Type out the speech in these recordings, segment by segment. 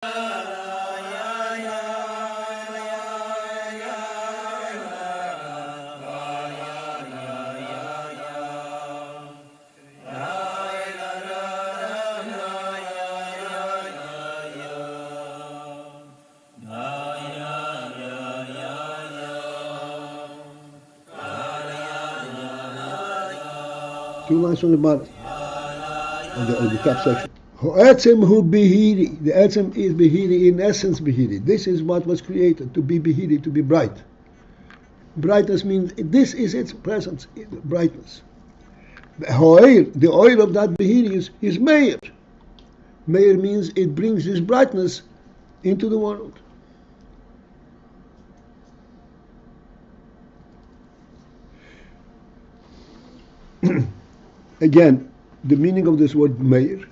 Two lines from the bottom, on the top section. Ha'etzem hu behiri. The etzem is behiri, in essence behiri. This is what was created, to be behiri, to be bright. Brightness means, this is its presence, brightness. The oil of that behiri is meir. Meir means it brings this brightness into the world. Again, the meaning of this word meir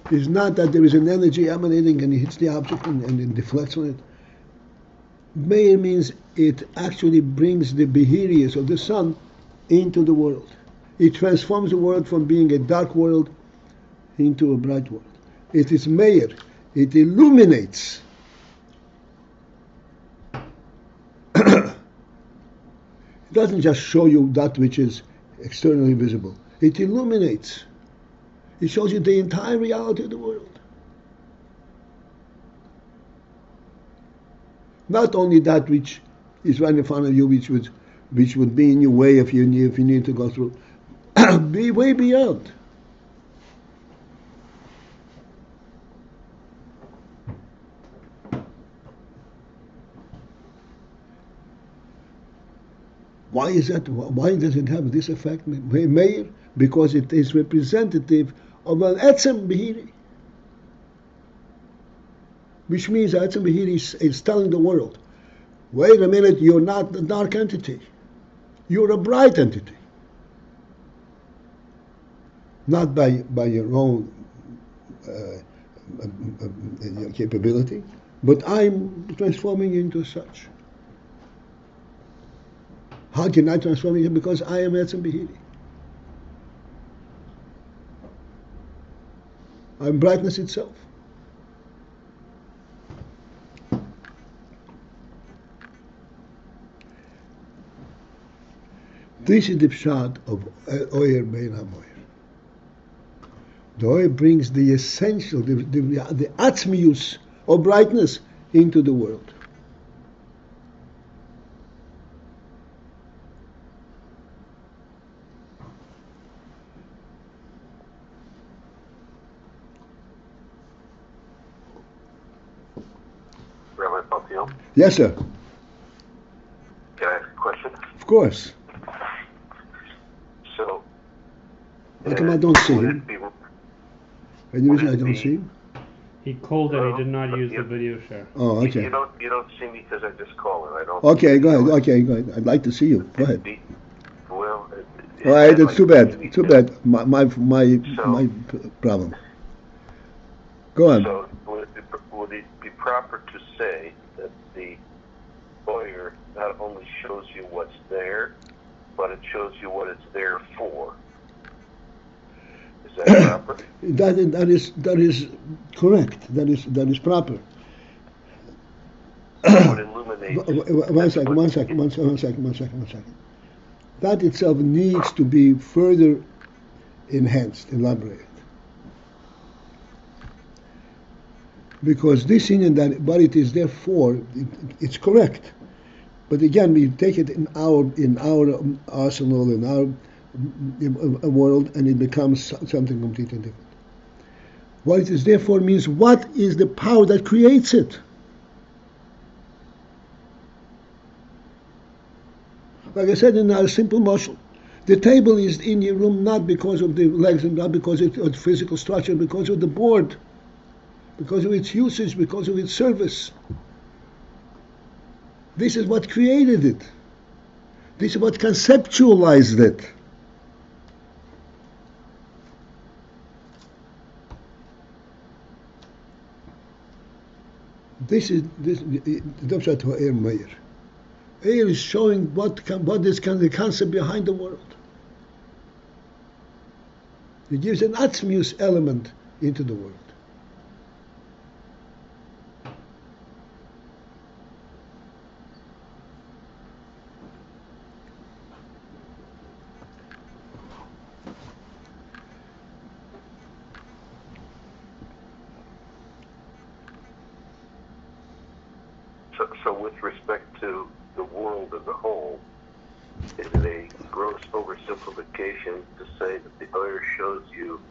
is not that there is an energy emanating and it hits the object and it deflects on it. Meir means it actually brings the behirius of the sun into the world. It transforms the world from being a dark world into a bright world. It is meir. It illuminates. It doesn't just show you that which is externally visible. It illuminates. It shows you the entire reality of the world. Not only that which is right in front of you, which would be in your way if you need to go through. Be way beyond. Why is that? Why does it have this effect, Meir? Because it is representative of an etzem behiri, which means etzem behiri is telling the world, wait a minute, you're not a dark entity, you're a bright entity. Not by your own capability, but I'm transforming you into such. How can I transform you? Because I am etzem behiri. I'm brightness itself. This is the pshat of Oyer Bein HaMoyer. The Oyer brings the essential, the atzmius of brightness into the world. Rabbi PALTIEL? Yes, sir. Can I ask a question? Of course. So, how come I don't see him? Any reason I don't see him? He called and he did not use the video share. Oh, okay. You don't see me because I just call him. I don't. Okay, go ahead. Okay, go ahead. I'd like to see you. Go ahead. Well, All right, it's too bad. Too bad. My problem. Go on. So, would it be proper to say that the lawyer not only shows you what's there, but it shows you what it's there for? Is that proper? That is correct. That is proper. Would illuminate. One second. That itself needs to be further enhanced, elaborated. Because this thing and that, what it is there for, it's correct. But again, we take it in our arsenal, in our world, and it becomes something completely different. What it is there for means, what is the power that creates it? Like I said in our simple mashal, the table is in your room not because of the legs and not because of its physical structure, because of the board, because of its usage, because of its service. This is what created it. This is what conceptualized it. This is Eir Meir. Eir is showing what is the concept behind the world. It gives an atzmius element into the world. So with respect to the world as a whole, is it a gross oversimplification to say that the Oyer shows you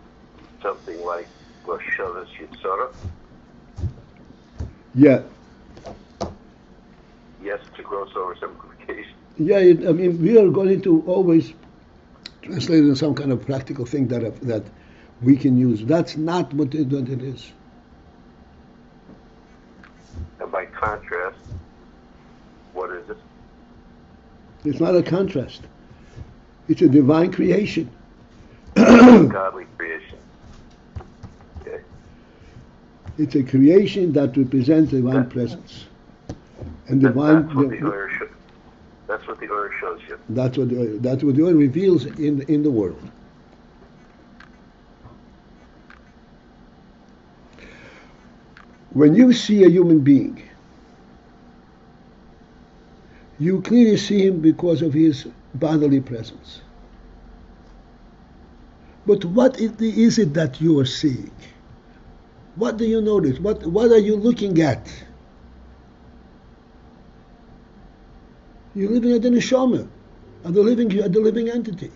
something like Lashavas Yitzhara? Yeah. Yes, it's a gross oversimplification. Yeah, I mean, we are going to always translate it in some kind of practical thing that we can use. That's not what it is. And by contrast, what is it? It's not a contrast. It's a divine creation. Godly creation. Okay. It's a creation that represents divine presence. And divine. That's what the Oyer shows you. That's what the Oyer reveals in the world. When you see a human being, you clearly see him because of his bodily presence. But what is it that you are seeing? What do you notice? What are you looking at? You're looking at the neshama, at the living entity.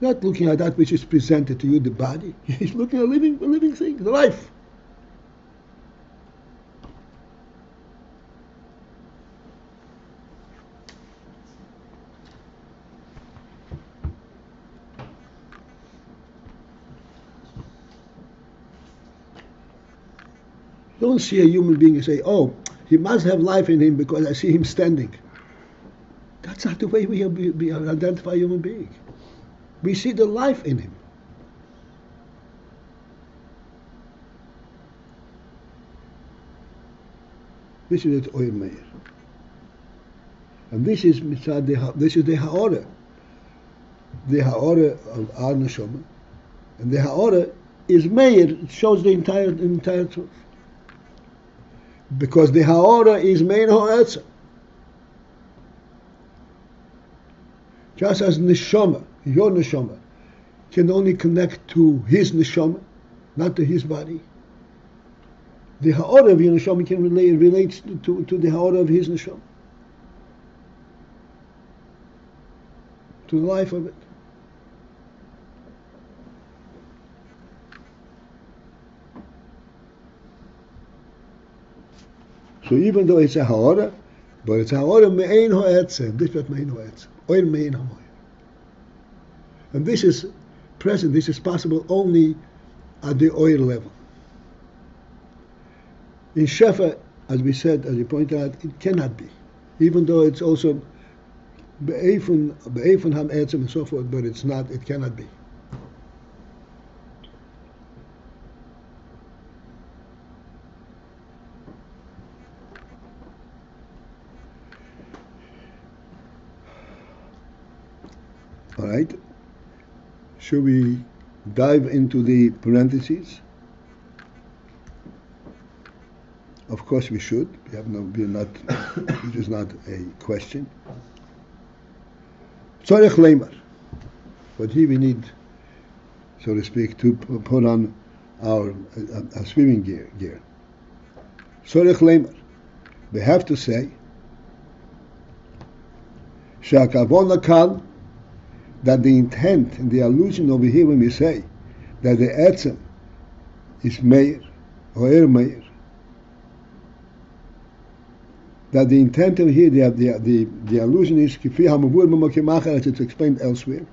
Not looking at that which is presented to you, the body. He's looking at a living thing, the life. Don't see a human being and say, oh, he must have life in him because I see him standing. That's not the way we identify a human being. We see the life in him. This is the Oyer Meir. And this is the Ha'orah. The Ha'orah of our Neshama. And the Ha'orah is Meir. It shows the entire truth. Because the Ha'orah is Mein Ha'etzem. Just as Neshama, your Neshama, can only connect to his Neshama, not to his body. The Ha'orah of your Neshama can relates to the Ha'orah of his Neshama. To the life of it. So even though it's a Ha'orah, but it's a Ha'orah Me'ein Ha'etzem, this is Me'ein Ha'etzem, Oyer Me'ein Ha'moyer. And this is present, this is possible only at the Oyer level. In Shefa, as we said, as you pointed out, it cannot be. Even though it's also Be'efun Ha'etzem and so forth, but it's not, it cannot be. All right. Should we dive into the parentheses? Of course we should. It is not a question. Tzorech leimar. But here we need, so to speak, to put on our swimming gear. Tzorech leimar. We have to say, Sha'akavon lakal, that the intent and the allusion over here when we say that the etzem is Meir, Oyer Meir, that the intent over here, the allusion is Kifi HaMavur B'Makom Acher, as it's explained elsewhere.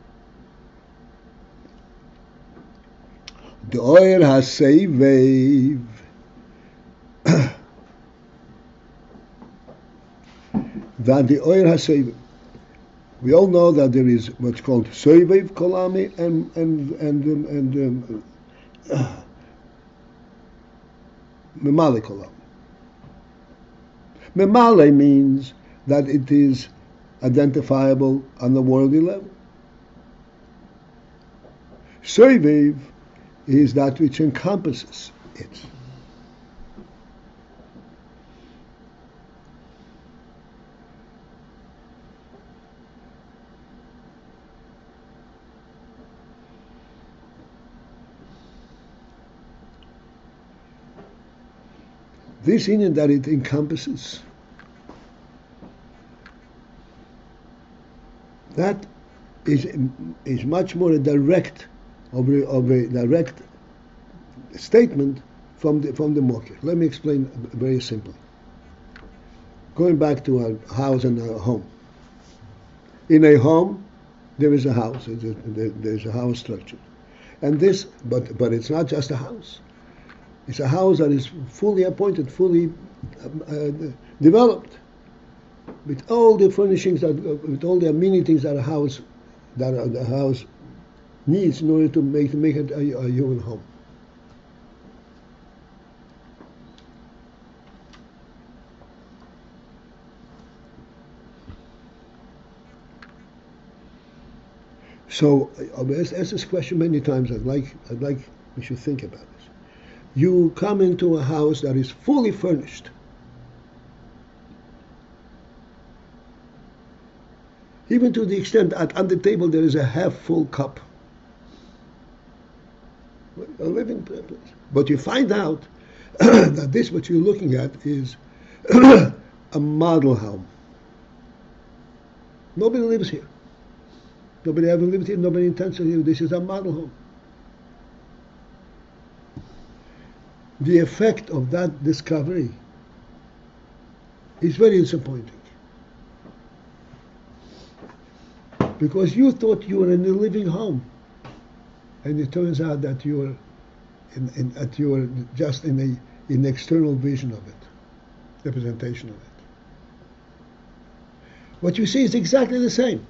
The Oyer HaSeivev, that the Oyer HaSeivev. We all know that there is what's called Soivev Kolami and Memale Kolami. Memale means that it is identifiable on the worldly level. Soivev is that which encompasses it. this inyan that it encompasses, that is much more a direct of a direct statement from the Mokir. Let me explain very simply. Going back to our house and our home. In a home, there is a house. There's a house structure, and this, but it's not just a house. It's a house that is fully appointed, fully developed, with all the furnishings, with all the amenities that the house needs in order to make it a human home. So I've asked this question many times. I'd like we should think about this. You come into a house that is fully furnished. Even to the extent that on the table there is a half-full cup. A living place. But you find out that this, what you're looking at, is a model home. Nobody lives here. Nobody ever lived here. Nobody intends to live. This is a model home. The effect of that discovery is very disappointing. Because you thought you were in a living home, and it turns out that you are just in the external vision of it, representation of it. What you see is exactly the same.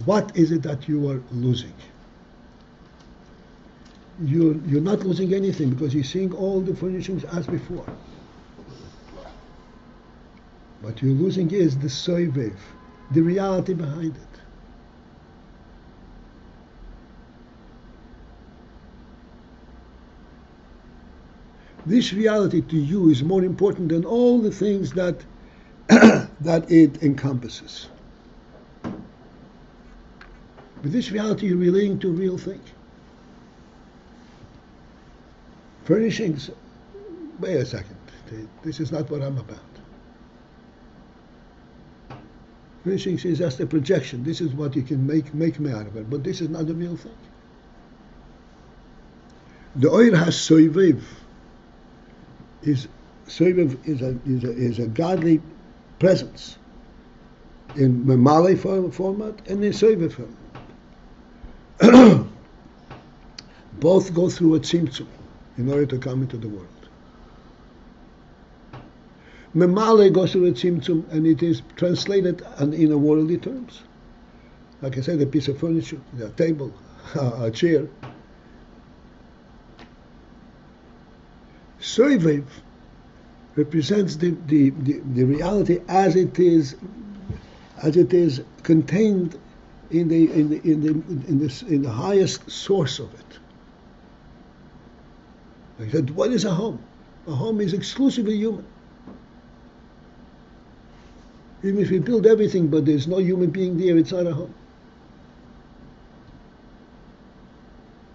What is it that you are losing? You're not losing anything because you're seeing all the furnishings as before. What you're losing is the soivev, the reality behind it. This reality to you is more important than all the things that that it encompasses. With this reality, you're relating to a real thing. Furnishings, wait a second. This is not what I'm about. Furnishings is just a projection. This is what you can make me out of it. But this is not the real thing. The oir has soivev. Soivev is a godly presence in Mamale format and in soivev format. Both go through a tzimtzum in order to come into the world. Memale goes through a tzimtzum and it is translated in a worldly terms. Like I said, a piece of furniture, a table, a chair. Soivev represents the reality as it is contained in the highest source of it. I said, what is a home? A home is exclusively human. Even if we build everything, but there's no human being there, it's not a home.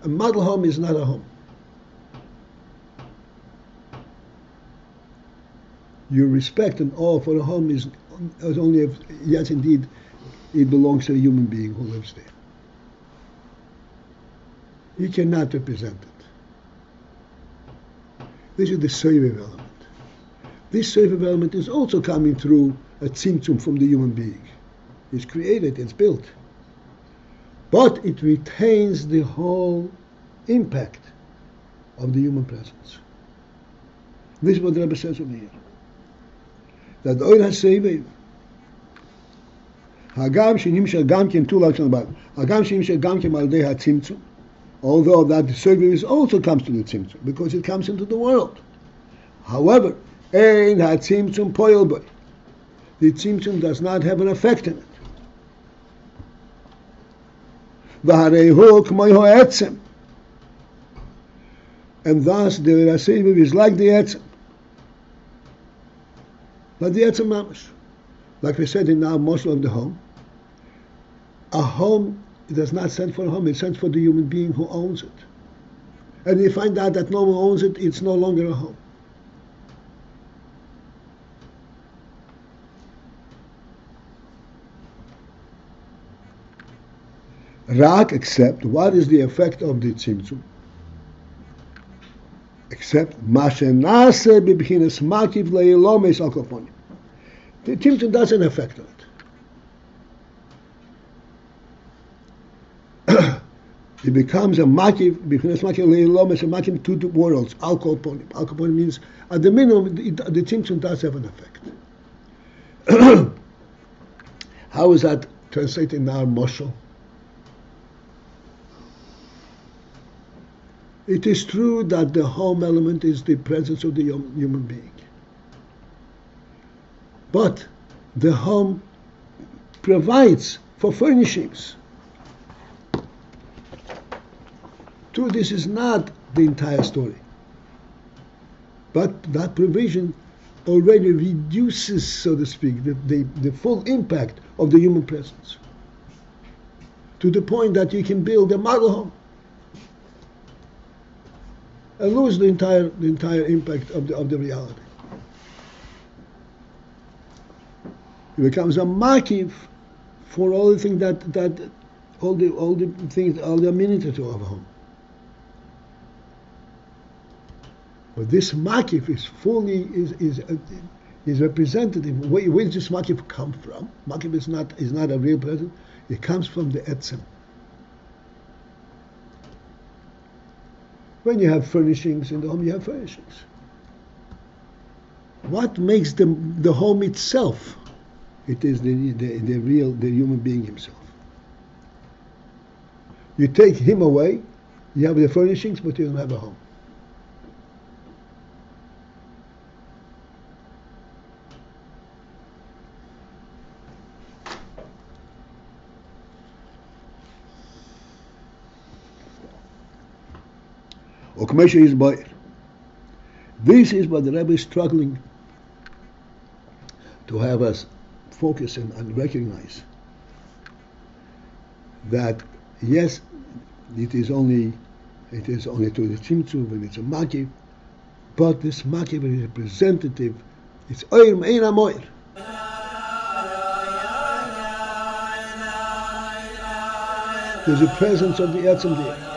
A model home is not a home. Your respect and awe for a home is only if, yes, indeed, it belongs to a human being who lives there. You cannot represent it. This is the soivev element. This soivev element is also coming through a tzimtzum from the human being. It's created, it's built. But it retains the whole impact of the human presence. This is what the Rebbe says over here. That oir ha-soivev, hagam shenimshel gam ken two lashon about hagam shenimshel gam ken al dei ha-tzimtzum, although that the soivev also comes to the tzimtzum because it comes into the world. However, ein ha-tzimtzum poel boy, the tzimtzum does not have an effect in it. V'hareihu k'may ha'etzem, and thus the ha-soivev is like the etzem. Like the etzem mamash. Like we said in our moshe of the home, a home does not stand for a home, it stands for the human being who owns it. And you find out that no one owns it, it's no longer a home. Rak, except, what is the effect of the tzimtzum? Except, mashenase bibchinas makiv leilomes al koponim. The tzimtzum doesn't affect it. It becomes a makiv, bibchinas makiv leilomes, a makiv to the worlds, al koponim. Al koponim means, at the minimum, the tzimtzum does have an effect. How is that translated in our moshel? It is true that the home element is the presence of the human being. But the home provides for furnishings. True, this is not the entire story. But that provision already reduces, so to speak, the full impact of the human presence, to the point that you can build a model home and lose the entire impact of the reality. It becomes a makiv for all the things that all the things, all the amenities of a home. But this makiv is fully is representative. Where does this makiv come from? Makiv is not a real presence. It comes from the etzem. When you have furnishings in the home, you have furnishings. What makes the home itself? It is the human being himself. You take him away, you have the furnishings, but you don't have a home. This is what the Rebbe is struggling to have us focus and recognize. That yes, it is only to the tzimtzum and it's a makiv, but this makiv is representative. It's oir me'ein amoir. There's a presence of the etzem there.